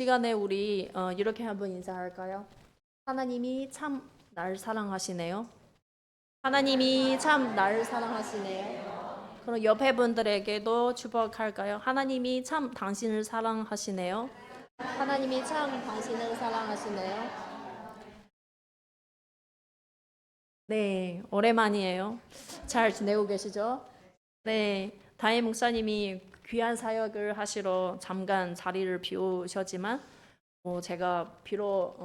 시간에 우리 이렇게 한번 인사할까요? 하나님이 참 날 사랑하시네요. 하나님이 참 날 사랑하시네요. 그럼 옆에 분들에게도 축복할까요? 하나님이 참 당신을 사랑하시네요. 하나님이 참 당신을 사랑하시네요. 네, 오랜만이에요. 잘 지내고 계시죠? 네, 다혜 목사님이 귀한 사역을 하시러 잠깐 자리를 비우셨지만 제가 비록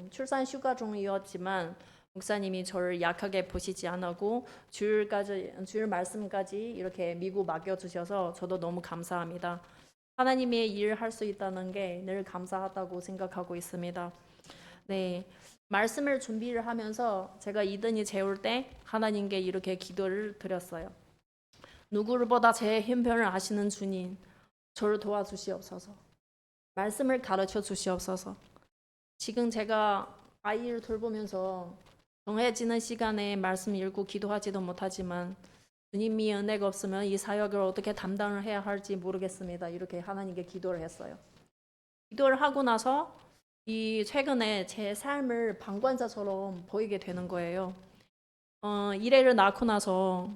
출산 휴가 중이었지만 목사님이 저를 약하게 보시지 않고 주일 말씀까지 이렇게 미국 맡겨주셔서 저도 너무 감사합니다. 하나님의 일을 할 수 있다는 게 늘 감사하다고 생각하고 있습니다. 네, 말씀을 준비를 하면서 제가 이든이 재울 때 하나님께 이렇게 기도를 드렸어요. 누구보다 제 형편을 아시는 주님, 저를 도와주시옵소서. 말씀을 가르쳐 주시옵소서. 지금 제가 아이를 돌보면서 정해지는 시간에 말씀 읽고 기도하지도 못하지만 주님이 은혜가 없으면 이 사역을 어떻게 담당을 해야 할지 모르겠습니다. 이렇게 하나님께 기도를 했어요. 기도를 하고 나서 이 최근에 제 삶을 방관자처럼 보이게 되는 거예요. 이래를 낳고 나서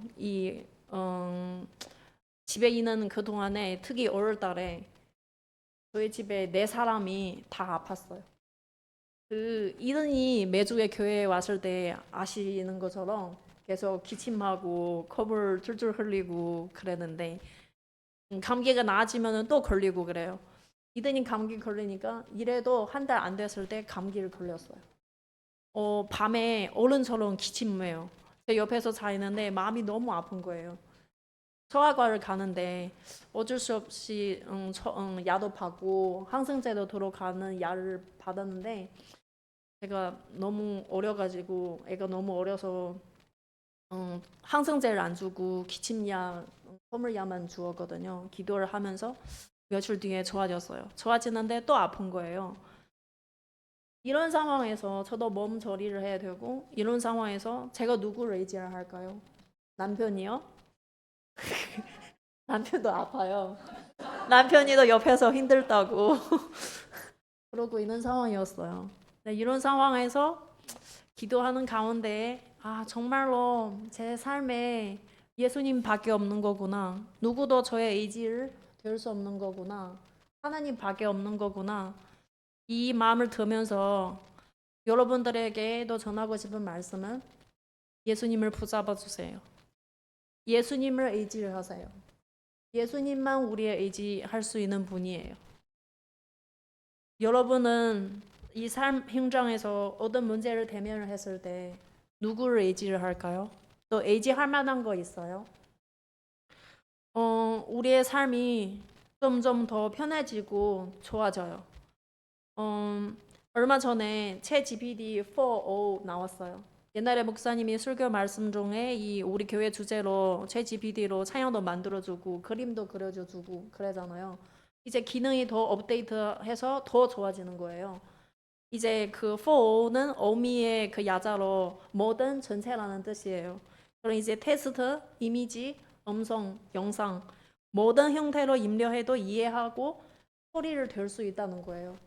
집에 있는 그 동안에 특히 5월 달에 저희 집에 4사람이 다 아팠어요. 이든이 매주에 교회에 왔을 때 아시는 것처럼 계속 기침하고 컵을 줄줄 흘리고 그랬는데 감기가 나아지면 또 걸리고 그래요. 이든이 감기 걸리니까 이래도 한 달 안 됐을 때 감기를 걸렸어요. 밤에 어른처럼 기침해요. 제 옆에서 자 있는데 마음이 너무 아픈 거예요. 소아과를 가는데 어쩔 수 없이 약도 받고 항생제도 들어가는 약을 받았는데 제가 너무 어려가지고 애가 너무 어려서 항생제를 안 주고 기침약, 선물약만 주었거든요. 기도를 하면서 며칠 뒤에 좋아졌어요. 좋아지는데 또 아픈 거예요. 이런 상황에서 저도 몸조리를 해야 되고 이런 상황에서 제가 누구를 의지해야 할까요? 남편이요? 남편도 아파요. 남편이도 옆에서 힘들다고 그러고 있는 상황이었어요. 네, 이런 상황에서 기도하는 가운데 정말로 제 삶에 예수님밖에 없는 거구나. 누구도 저의 의지를 될 수 없는 거구나. 하나님밖에 없는 거구나. 이 마음을 들면서 여러분들에게도 전하고 싶은 말씀은 예수님을 붙잡아 주세요. 예수님을 의지를 하세요. 예수님만 우리의 의지할 수 있는 분이에요. 여러분은 이 삶 현장에서 어떤 문제를 대면을 했을 때 누구를 의지를 할까요? 또 의지할 만한 거 있어요? 우리의 삶이 점점 더 편해지고 좋아져요. 얼마 전에 챗GPT 4.0 나왔어요. 옛날에 목사님이 설교 말씀 중에 이 우리 교회 주제로 챗GPT로 찬양도 만들어주고 그림도 그려주고 그러잖아요. 이제 기능이 더 업데이트해서 더 좋아지는 거예요. 이제 그 4는 어미의 그 야자로 모든 전체라는 뜻이에요. 그럼 이제 텍스트, 이미지, 음성, 영상 모든 형태로 입력해도 이해하고 소리를 들 수 있다는 거예요.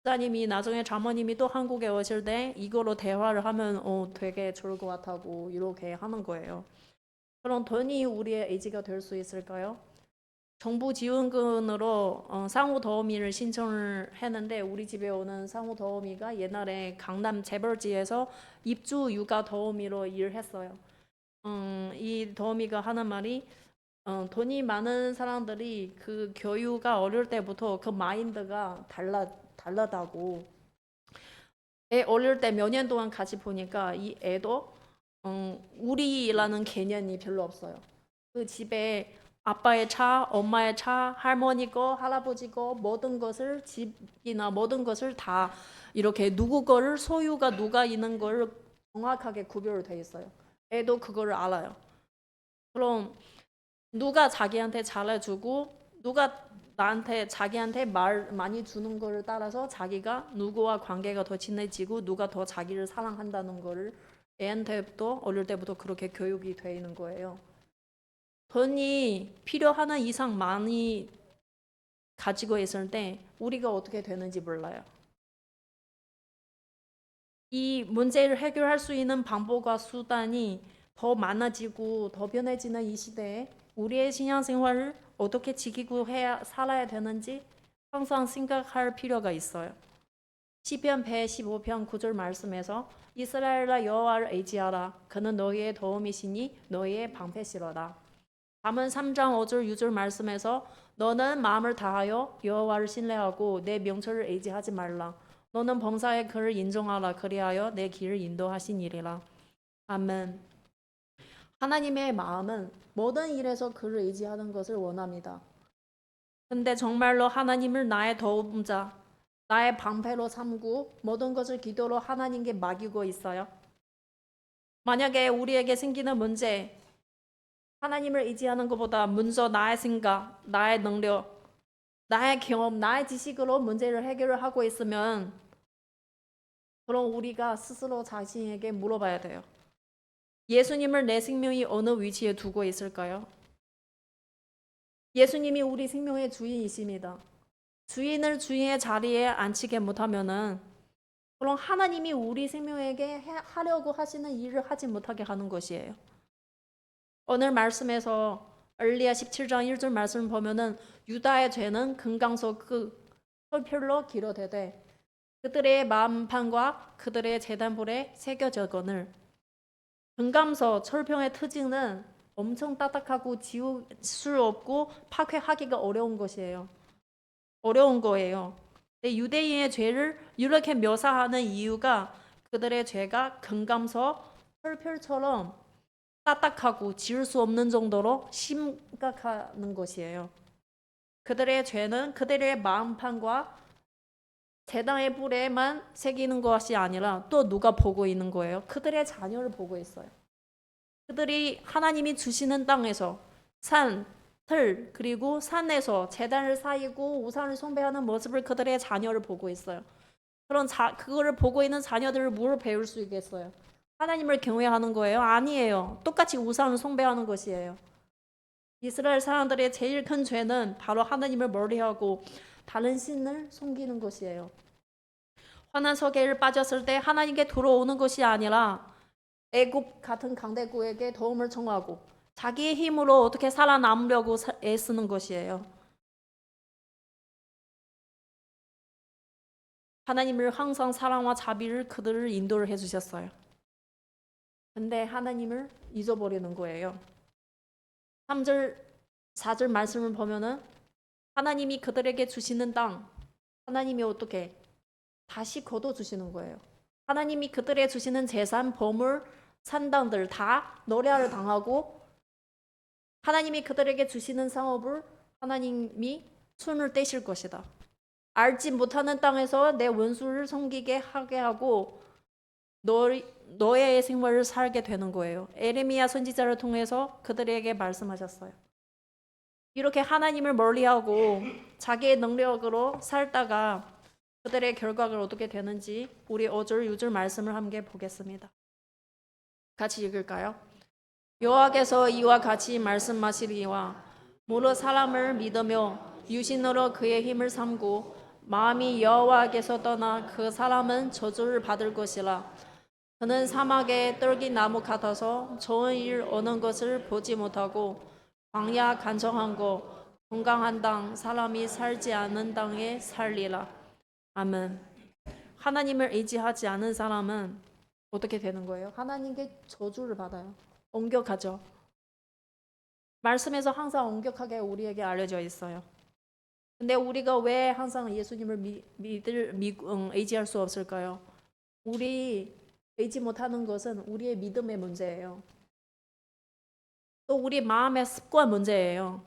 목사님이 나중에 장모님이 또 한국에 오실 때 이거로 대화를 하면 되게 좋을 것 같다고 이렇게 하는 거예요. 그럼 돈이 우리의 의지가 될 수 있을까요? 정부 지원금으로 상호 도우미를 신청을 했는데 우리 집에 오는 상호 도우미가 옛날에 강남 재벌지에서 입주 육아 도우미로 일을 했어요. 이 도우미가 하는 말이 돈이 많은 사람들이 그 교육가 어릴 때부터 그 마인드가 달라다고. 애 어릴 때 몇 년 동안 같이 보니까 이 애도 우리라는 개념이 별로 없어요. 그 집에 아빠의 차, 엄마의 차, 할머니 거, 할아버지 거 모든 것을 집이나 모든 것을 다 이렇게 누구 거를 소유가 누가 있는 걸 정확하게 구별돼 있어요. 애도 그거를 알아요. 그럼 누가 자기한테 잘해주고 누가 나한테 자기한테 말 많이 주는 거를 따라서 자기가 누구와 관계가 더 친해지고 누가 더 자기를 사랑한다는 거를 애한테도 어릴 때부터 그렇게 교육이 돼 있는 거예요. 돈이 필요하는 이상 많이 가지고 있을 때 우리가 어떻게 되는지 몰라요. 이 문제를 해결할 수 있는 방법과 수단이 더 많아지고 더 변해지는 이 시대에 우리의 신앙생활을 어떻게 지키고 살아야 되는지 항상 생각할 필요가 있어요. 시편 115편 9절 말씀에서 이스라엘아 여호와를 의지하라. 그는 너희의 도움이시니 너희의 방패시로다. 잠언 3장 5절 6절 말씀에서 너는 마음을 다하여 여호와를 신뢰하고 내 명철을 의지하지 말라. 너는 범사의 그를 인정하라. 그리하여 내 길을 인도하시니라. 아멘. 하나님의 마음은 모든 일에서 그를 의지하는 것을 원합니다. 근데 정말로 하나님을 나의 도움자, 나의 방패로 삼고 모든 것을 기도로 하나님께 맡기고 있어요. 만약에 우리에게 생기는 문제, 하나님을 의지하는 것보다 먼저 나의 생각, 나의 능력, 나의 경험, 나의 지식으로 문제를 해결을 하고 있으면 그럼 우리가 스스로 자신에게 물어봐야 돼요. 예수님을 내 생명이 어느 위치에 두고 있을까요? 예수님이 우리 생명의 주인이십니다. 주인을 주인의 자리에 앉히게 못하면은 그럼 하나님이 우리 생명에게 하려고 하시는 일을 하지 못하게 하는 것이에요. 오늘 말씀에서 엘리야 17장 1절 말씀을 보면은 유다의 죄는 금강석 그 철필로 기록되되 그들의 마음판과 그들의 제단불에 새겨졌거늘. 금감석 철평의 특징은 엄청 딱딱하고 지울 수 없고 파괴하기가 어려운 것이에요. 어려운 거예요. 근데 유대인의 죄를 이렇게 묘사하는 이유가 그들의 죄가 금감석 철필처럼 딱딱하고 지울 수 없는 정도로 심각한 것이에요. 그들의 죄는 그들의 마음판과 제단의 불에만 새기는 것이 아니라 또 누가 보고 있는 거예요? 그들의 자녀를 보고 있어요. 그들이 하나님이 주시는 땅에서 산, 들, 그리고 산에서 제단을 쌓이고 우상을 숭배하는 모습을 그들의 자녀를 보고 있어요. 그거를 보고 있는 자녀들을 뭘 배울 수 있겠어요? 하나님을 경외하는 거예요? 아니에요. 똑같이 우상을 숭배하는 것이에요. 이스라엘 사람들의 제일 큰 죄는 바로 하나님을 멀리하고 다른 신을 섬기는 것이에요. 환난 속에 빠졌을 때 하나님께 들어오는 것이 아니라 애굽 같은 강대국에게 도움을 청하고 자기의 힘으로 어떻게 살아남으려고 애쓰는 것이에요. 하나님을 항상 사랑과 자비를 그들을 인도를 해주셨어요. 근데 하나님을 잊어버리는 거예요. 3절, 4절 말씀을 보면은 하나님이 그들에게 주시는 땅, 하나님이 어떻게 다시 거둬주시는 거예요. 하나님이 그들에게 주시는 재산, 보물, 산당들 다 노래를 당하고 하나님이 그들에게 주시는 상업을 하나님이 손을 떼실 것이다. 알지 못하는 땅에서 내 원수를 섬기게 하게 하고 너의 생활을 살게 되는 거예요. 에레미야 선지자를 통해서 그들에게 말씀하셨어요. 이렇게 하나님을 멀리하고 자기의 능력으로 살다가 그들의 결과가 어떻게 되는지 우리 5절, 6절 말씀을 함께 보겠습니다. 같이 읽을까요? 여호와께서 이와 같이 말씀하시리와 무릇 사람을 믿으며 유신으로 그의 힘을 삼고 마음이 여호와께서 떠나 그 사람은 저주를 받을 것이라. 그는 사막의 떨기나무 같아서 좋은 일 오는 것을 보지 못하고 광야 간청한 곳 건강한 땅 사람이 살지 않는 땅에 살리라. 아멘. 하나님을 의지하지 않은 사람은 어떻게 되는 거예요? 하나님께 저주를 받아요. 옹격하죠. 말씀에서 항상 옹격하게 우리에게 알려져 있어요. 근데 우리가 왜 항상 예수님을 의지할 수 없을까요? 우리 의지 못하는 것은 우리의 믿음의 문제예요. 또 우리 마음의 습관 문제예요.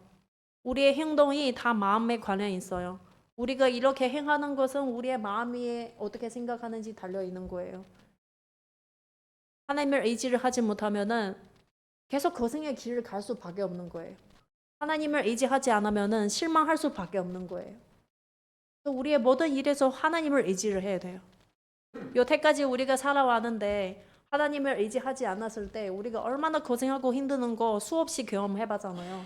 우리의 행동이 다 마음에 관해 있어요. 우리가 이렇게 행하는 것은 우리의 마음이 어떻게 생각하는지 달려 있는 거예요. 하나님을 의지를 하지 못하면은 계속 거승의 길을 갈 수밖에 없는 거예요. 하나님을 의지하지 않으면은 실망할 수밖에 없는 거예요. 우리의 모든 일에서 하나님을 의지를 해야 돼요. 여태까지 우리가 살아왔는데 하나님을 의지하지 않았을 때 우리가 얼마나 고생하고 힘드는 거 수없이 경험해봤잖아요.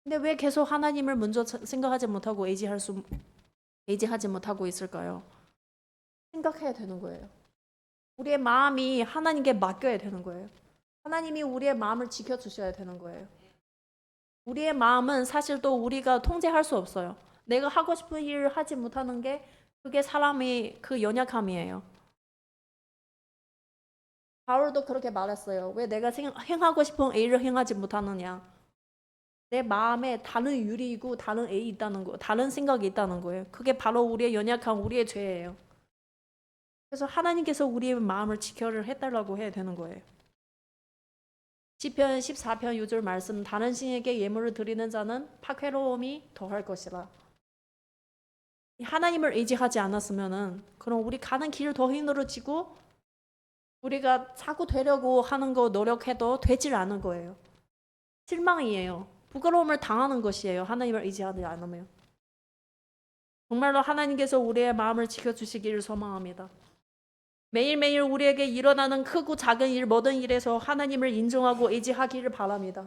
근데 왜 계속 하나님을 먼저 생각하지 못하고 의지하지 못하고 있을까요? 생각해야 되는 거예요. 우리의 마음이 하나님께 맡겨야 되는 거예요. 하나님이 우리의 마음을 지켜주셔야 되는 거예요. 우리의 마음은 사실 또 우리가 통제할 수 없어요. 내가 하고 싶은 일을 하지 못하는 게 그게 사람의 그 연약함이에요. 바울도 그렇게 말했어요. 왜 내가 행하고 싶은 일을 행하지 못하느냐? 내 마음에 다른 유리이고 다른 애이 있다는 거, 다른 생각이 있다는 거예요. 그게 바로 우리의 연약함, 우리의 죄예요. 그래서 하나님께서 우리의 마음을 지켜를 해달라고 해야 되는 거예요. 시편 14편 6절 말씀, 다른 신에게 예물을 드리는 자는 파괴로움이 더할 것이라. 하나님을 의지하지 않았으면은 그럼 우리 가는 길 더 힘들어지고 우리가 자꾸 되려고 하는 거 노력해도 되질 않은 거예요. 실망이에요. 부끄러움을 당하는 것이에요. 하나님을 의지하지 않으면. 정말로 하나님께서 우리의 마음을 지켜주시기를 소망합니다. 매일매일 우리에게 일어나는 크고 작은 일, 모든 일에서 하나님을 인정하고 의지하기를 바랍니다.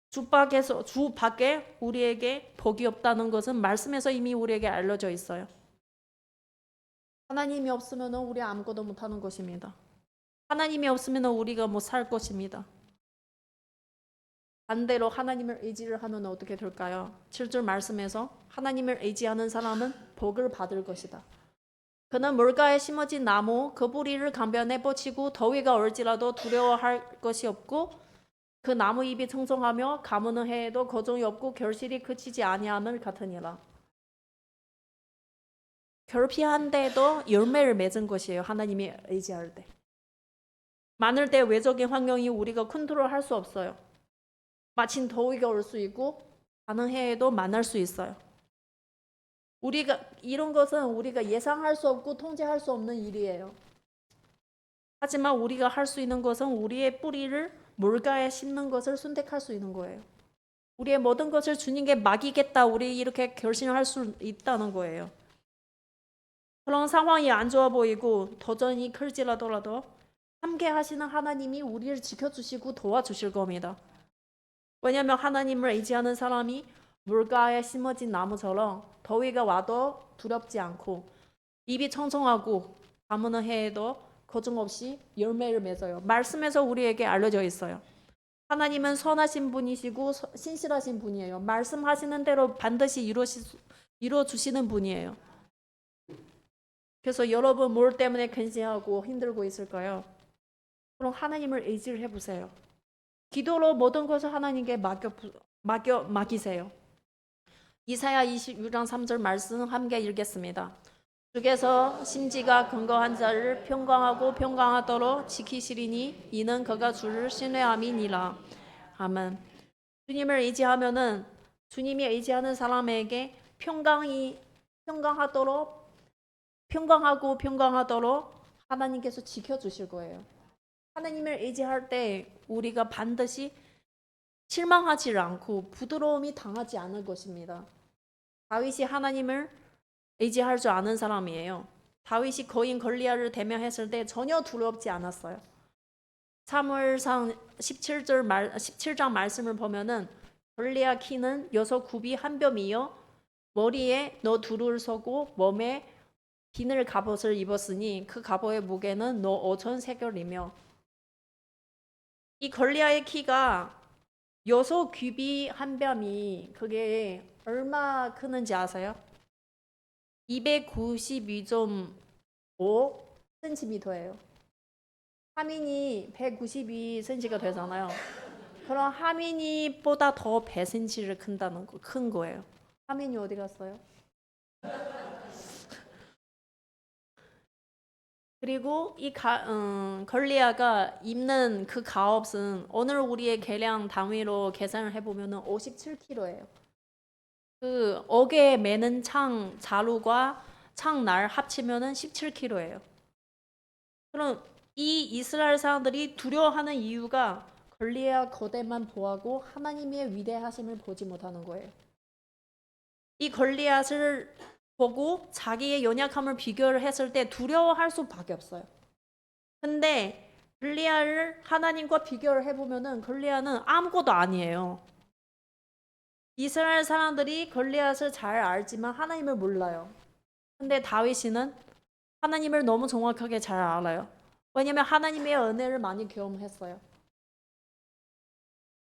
주 밖에 우리에게 복이 없다는 것은 말씀에서 이미 우리에게 알려져 있어요. 하나님이 없으면 우리 아무것도 못하는 것입니다. 하나님이 없으면 우리가 못 살 것입니다. 반대로 하나님을 의지를 하면 어떻게 될까요? 7절 말씀에서 하나님을 의지하는 사람은 복을 받을 것이다. 그는 물가에 심어진 나무 그 뿌리를 강변에 뻗치고 더위가 올지라도 두려워할 것이 없고 그 나무 잎이 청청하며 가무는 해에도 거종이 없고 결실이 그치지 아니함을 같으니라. 결핍한데도 열매를 맺은 것이에요. 하나님이 의지할 때. 많을 때 외적인 환경이 우리가 컨트롤할 수 없어요. 마침 더위가 올 수 있고 가는 해에도 만날 수 있어요. 우리가 이런 것은 우리가 예상할 수 없고 통제할 수 없는 일이에요. 하지만 우리가 할 수 있는 것은 우리의 뿌리를 물가에 심는 것을 선택할 수 있는 거예요. 우리의 모든 것을 주님께 맡기겠다. 우리 이렇게 결심할 수 있다는 거예요. 그런 상황이 안 좋아 보이고 도전이 클지라도 함께 하시는 하나님이 우리를 지켜주시고 도와주실 겁니다. 왜냐하면 하나님을 의지하는 사람이 물가에 심어진 나무처럼 더위가 와도 두렵지 않고 입이 청청하고 가무는 해에도 거침없이 열매를 맺어요. 말씀에서 우리에게 알려져 있어요. 하나님은 선하신 분이시고 신실하신 분이에요. 말씀하시는 대로 반드시 이루어주시는 분이에요. 그래서 여러분 뭘 때문에 근심하고 힘들고 있을까요? 그럼 하나님을 의지를 해보세요. 기도로 모든 것을 하나님께 맡기세요. 이사야 26장 3절 말씀 함께 읽겠습니다. 주께서 심지가 건강한 자를 평강하도록 지키시리니 이는 그가 주를 신뢰함이니라. 아멘. 주님을 의지하면은 주님이 의지하는 사람에게 평강하도록 하나님께서 지켜주실 거예요. 하나님을 의지할 때 우리가 반드시 실망하지 않고 부드러움이 당하지 않을 것입니다. 다윗이 하나님을 의지할 줄 아는 사람이에요. 다윗이 거인 골리앗을 대면했을 때 전혀 두렵지 않았어요. 사무엘상 17장 말씀을 보면은 골리앗 키는 여섯 굽이 한 뼘이요 머리에 너 두를 서고 몸에 비늘 갑옷을 입었으니 그 갑옷의 무게는 너 5천 세겔이며 이 골리앗의 키가 여섯 굽이 한 뼘이 그게 얼마 크는지 아세요? 292.5cm예요. 하민이 192cm가 되잖아요. 그럼 하민이보다 더 100cm를 큰 거예요. 하민이 어디 갔어요? 그리고 이 걸리아가 입는 그 가옷은 오늘 우리의 계량 단위로 계산을 해보면 57kg예요. 그 어깨에 매는 창 자루과 창날 합치면 17kg예요. 그럼 이 이스라엘 사람들이 두려워하는 이유가 걸리앗 거대만 보하고 하나님의 위대하심을 보지 못하는 거예요. 이 걸리앗을 보고 자기의 연약함을 비교를 했을 때 두려워할 수밖에 없어요. 근데 걸리앗을 하나님과 비교를 해보면은 걸리앗은 아무것도 아니에요. 이스라엘 사람들이 골리앗을 잘 알지만 하나님을 몰라요. 근데 다윗이는 하나님을 너무 정확하게 잘 알아요. 왜냐면 하나님의 은혜를 많이 경험했어요.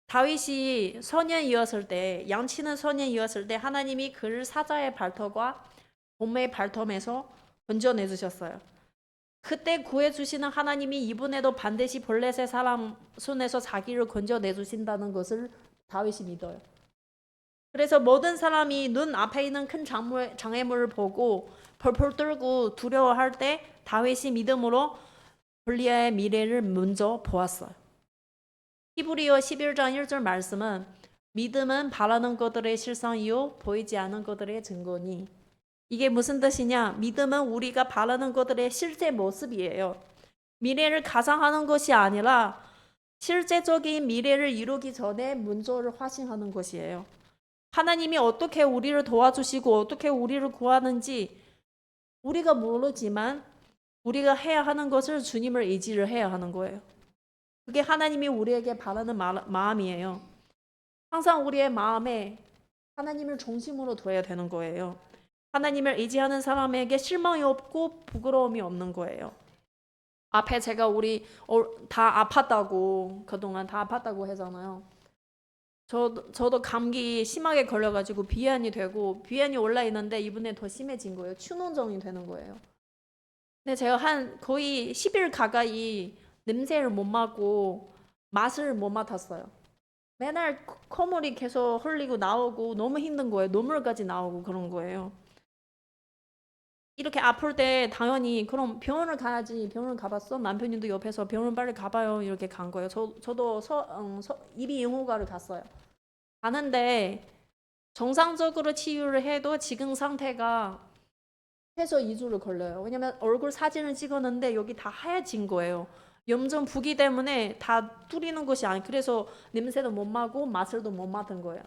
다윗이 소년이었을 때, 양치는 소년이었을 때 하나님이 그를 사자의 발톱과 곰의 발톱에서 건져내주셨어요. 그때 구해주시는 하나님이 이번에도 반드시 블레셋 사람 손에서 자기를 건져내주신다는 것을 다윗이 믿어요. 그래서 모든 사람이 눈 앞에 있는 큰 장애물을 보고 펄펄 떨고 두려워할 때 다윗이 믿음으로 골리앗의 미래를 먼저 보았어요. 히브리어 11장 1절 말씀은 믿음은 바라는 것들의 실상이요 보이지 않는 것들의 증거니. 이게 무슨 뜻이냐? 믿음은 우리가 바라는 것들의 실제 모습이에요. 미래를 가상하는 것이 아니라 실제적인 미래를 이루기 전에 문조를 화신하는 것이에요. 하나님이 어떻게 우리를 도와주시고 어떻게 우리를 구하는지 우리가 모르지만 우리가 해야 하는 것을 주님을 의지를 해야 하는 거예요. 그게 하나님이 우리에게 바라는 마음이에요. 항상 우리의 마음에 하나님을 중심으로 둬야 되는 거예요. 하나님을 의지하는 사람에게 실망이 없고 부끄러움이 없는 거예요. 앞에 제가 우리 다 아팠다고 그동안 다 아팠다고 하잖아요. 저도 감기 심하게 걸려가지고 비염이 되고 비염이 올라 있는데 이번에 더 심해진 거예요. 추농증이 되는 거예요. 근데 제가 한 거의 10일 가까이 냄새를 못 맡고 맛을 못 맡았어요. 맨날 콧물이 계속 흘리고 나오고 너무 힘든 거예요. 눈물까지 나오고 그런 거예요. 이렇게 아플 때 당연히 그럼 병원을 가야지. 병원을 가봤어? 남편님도 옆에서 병원 빨리 가봐요. 이렇게 간 거예요. 저도 이비인후과를 갔어요. 가는데 정상적으로 치유를 해도 지금 상태가 최소 2주를 걸려요. 왜냐면 얼굴 사진을 찍었는데 여기 다 하얘진 거예요. 염전 부기 때문에 다 뚫리는 것이 아니. 그래서 냄새도 못 맡고 맛을도 못 맡은 거예요.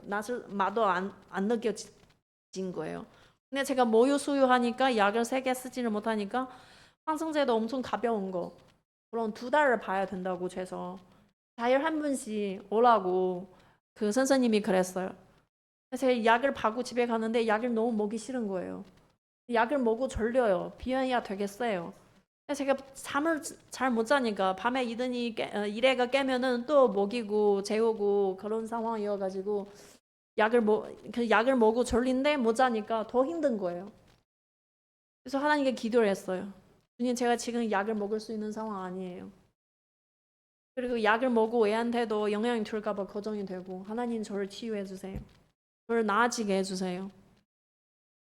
맛도 안 느껴진 거예요. 근데 제가 모유 수유하니까 약을 3개 쓰지를 못하니까 항생제도 엄청 가벼운 거. 그럼 2달을 봐야 된다고 해서 4일 한 번씩 오라고 그 선생님이 그랬어요. 그래서 약을 받고 집에 가는데 약을 너무 먹기 싫은 거예요. 약을 먹고 졸려요. 비염이야 되겠어요. 제가 잠을 잘 못 자니까 밤에 이래가 깨면은 또 먹이고 재우고 그런 상황이어가지고 그 약을 먹고 졸린데 못 자니까 더 힘든 거예요. 그래서 하나님께 기도를 했어요. 주님, 제가 지금 약을 먹을 수 있는 상황 아니에요. 그리고 약을 먹고 애한테도 영향이 줄까봐 걱정이 되고 하나님 저를 치유해 주세요. 저를 나아지게 해주세요.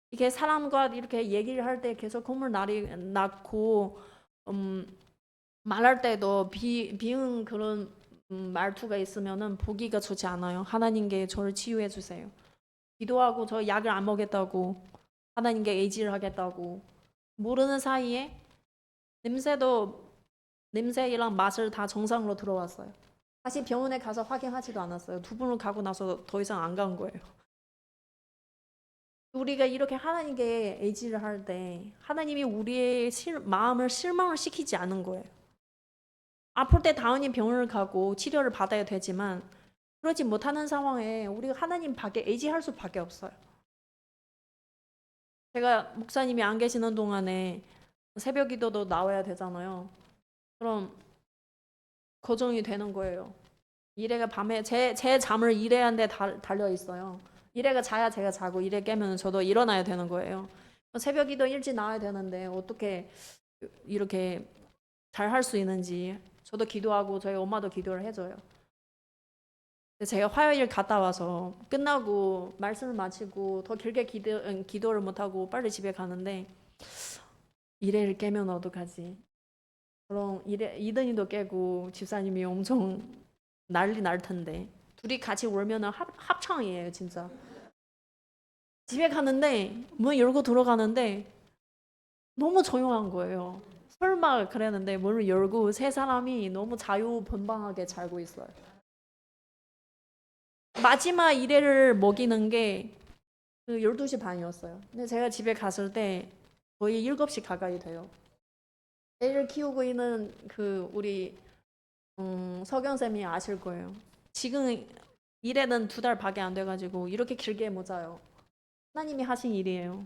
이게 사람과 이렇게 얘기를 할 때 계속 콧물 났고 말할 때도 비응 그런 말투가 있으면은 보기가 좋지 않아요. 하나님께 저를 치유해 주세요. 기도하고 저 약을 안 먹겠다고 하나님께 의지를 하겠다고 모르는 사이에 냄새랑 맛을 다 정상으로 들어왔어요. 다시 병원에 가서 확인하지도 않았어요. 2번을 가고 나서 더 이상 안 간 거예요. 우리가 이렇게 하나님께 의지를 할 때 하나님이 우리의 마음을 실망을 시키지 않은 거예요. 아플 때 당연히 병원을 가고 치료를 받아야 되지만 그러지 못하는 상황에 우리가 하나님 밖에 의지할 수밖에 없어요. 제가 목사님이 안 계시는 동안에 새벽 기도도 나와야 되잖아요. 그럼 걱정이 되는 거예요. 이래가 밤에 제 잠을 이래한테 달려 있어요. 이래가 자야 제가 자고 이래 깨면 저도 일어나야 되는 거예요. 새벽 기도 일찍 나와야 되는데 어떻게 이렇게 잘 할 수 있는지 저도 기도하고 저희 엄마도 기도를 해줘요. 제가 화요일 갔다 와서 끝나고 말씀을 마치고 더 길게 기도를 못하고 빨리 집에 가는데 이래를 깨면 어떡하지? 그럼 이든이도 깨고 집사님이 엄청 난리 날 텐데 둘이 같이 울면은 합창이에요 진짜. 집에 가는데 문 열고 들어가는데 너무 조용한 거예요. 설마 그랬는데 문을 열고 세 사람이 너무 자유분방하게 살고 있어요. 마지막 이래를 먹이는 게 그 12시 반이었어요. 근데 제가 집에 갔을 때 거의 7시 가까이 돼요. 애를 키우고 있는 그 우리 석영쌤이 아실 거예요. 지금 일에는 2달밖에 안 돼가지고 이렇게 길게 못 자요. 하나님이 하신 일이에요.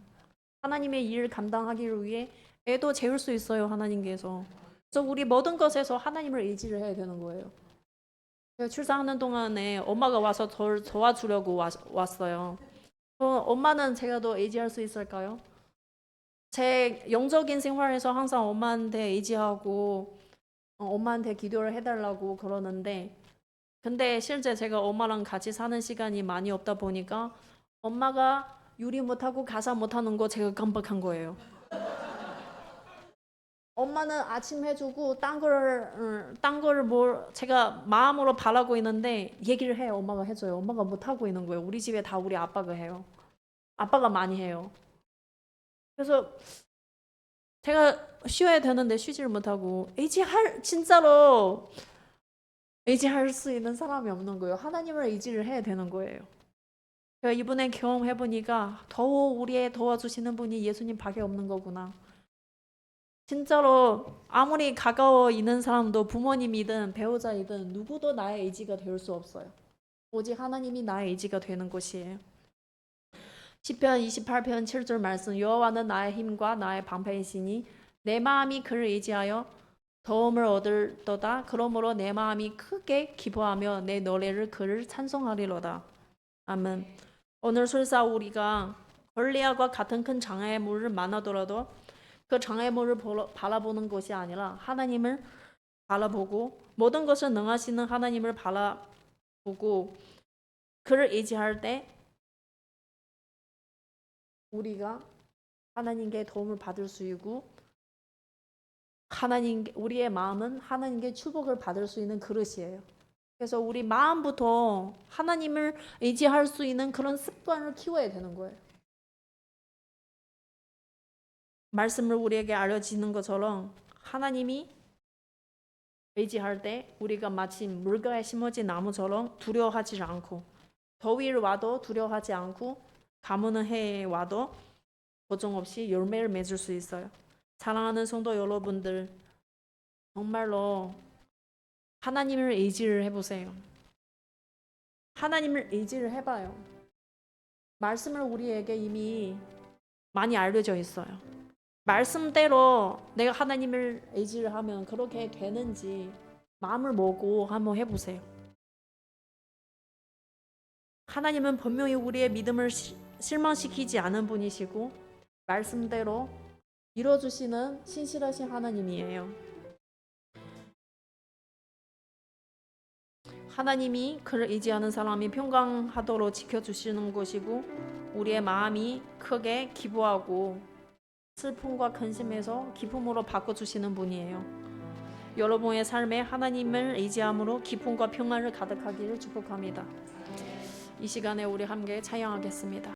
하나님의 일 감당하기를 위해 애도 재울 수 있어요. 하나님께서. 그래서 우리 모든 것에서 하나님을 의지를 해야 되는 거예요. 제가 출산하는 동안에 엄마가 와서 저를 도와주려고 왔어요. 엄마는 제가 더 의지할 수 있을까요? 제 영적인 생활에서 항상 엄마한테 의지하고 엄마한테 기도를 해달라고 그러는데 근데 실제 제가 엄마랑 같이 사는 시간이 많이 없다 보니까 엄마가 요리 못하고 가사 못하는 거 제가 깜빡한 거예요. 엄마는 아침 해주고 딴 거를 뭘 제가 마음으로 바라고 있는데 얘기를 해요. 엄마가 해줘요. 엄마가 못하고 있는 거예요. 우리 집에 다 우리 아빠가 해요. 아빠가 많이 해요. 그래서 제가 쉬어야 되는데 쉬지를 못하고 진짜로 의지할 수 있는 사람이 없는 거예요. 하나님을 의지를 해야 되는 거예요. 제가 이번에 경험해보니까 더 우리의 도와주시는 분이 예수님밖에 없는 거구나. 진짜로 아무리 가까워 있는 사람도 부모님이든 배우자이든 누구도 나의 의지가 될 수 없어요. 오직 하나님이 나의 의지가 되는 것이에요. 시편 28편 7절 말씀 여호와는 나의 힘과 나의 방패이시니 내 마음이 그를 의지하여 도움을 얻을도다. 그러므로 내 마음이 크게 기뻐하며 내 노래를 그를 찬송하리로다. 아멘. 오늘 설사 우리가 골리앗과 같은 큰 장애물을 만나더라도 그 장애물을 바라보는 것이 아니라 하나님을 바라보고 모든 것을 능하시는 하나님을 바라보고 그를 의지할 때 우리가 하나님께 도움을 받을 수 있고 우리의 마음은 하나님께 축복을 받을 수 있는 그릇이에요. 그래서 우리 마음부터 하나님을 의지할 수 있는 그런 습관을 키워야 되는 거예요. 말씀을 우리에게 알려지는 것처럼 하나님이 의지할 때 우리가 마치 물가에 심어진 나무처럼 두려워하지 않고 더위를 와도 두려워하지 않고 가무는 해에 와도 걱정 없이 열매를 맺을 수 있어요. 사랑하는 성도 여러분들 정말로 하나님을 의지를 해보세요. 하나님을 의지를 해봐요. 말씀을 우리에게 이미 많이 알려져 있어요. 말씀대로 내가 하나님을 의지를 하면 그렇게 되는지 마음을 먹고 한번 해보세요. 하나님은 분명히 우리의 믿음을 실망시키지 않은 분이시고 말씀대로 이뤄주시는 신실하신 하나님이에요. 하나님이 그를 의지하는 사람이 평강하도록 지켜주시는 것이고 우리의 마음이 크게 기뻐하고 슬픔과 근심에서 기쁨으로 바꿔주시는 분이에요. 여러분의 삶에 하나님을 의지함으로 기쁨과 평안을 가득하기를 축복합니다. 이 시간에 우리 함께 찬양하겠습니다.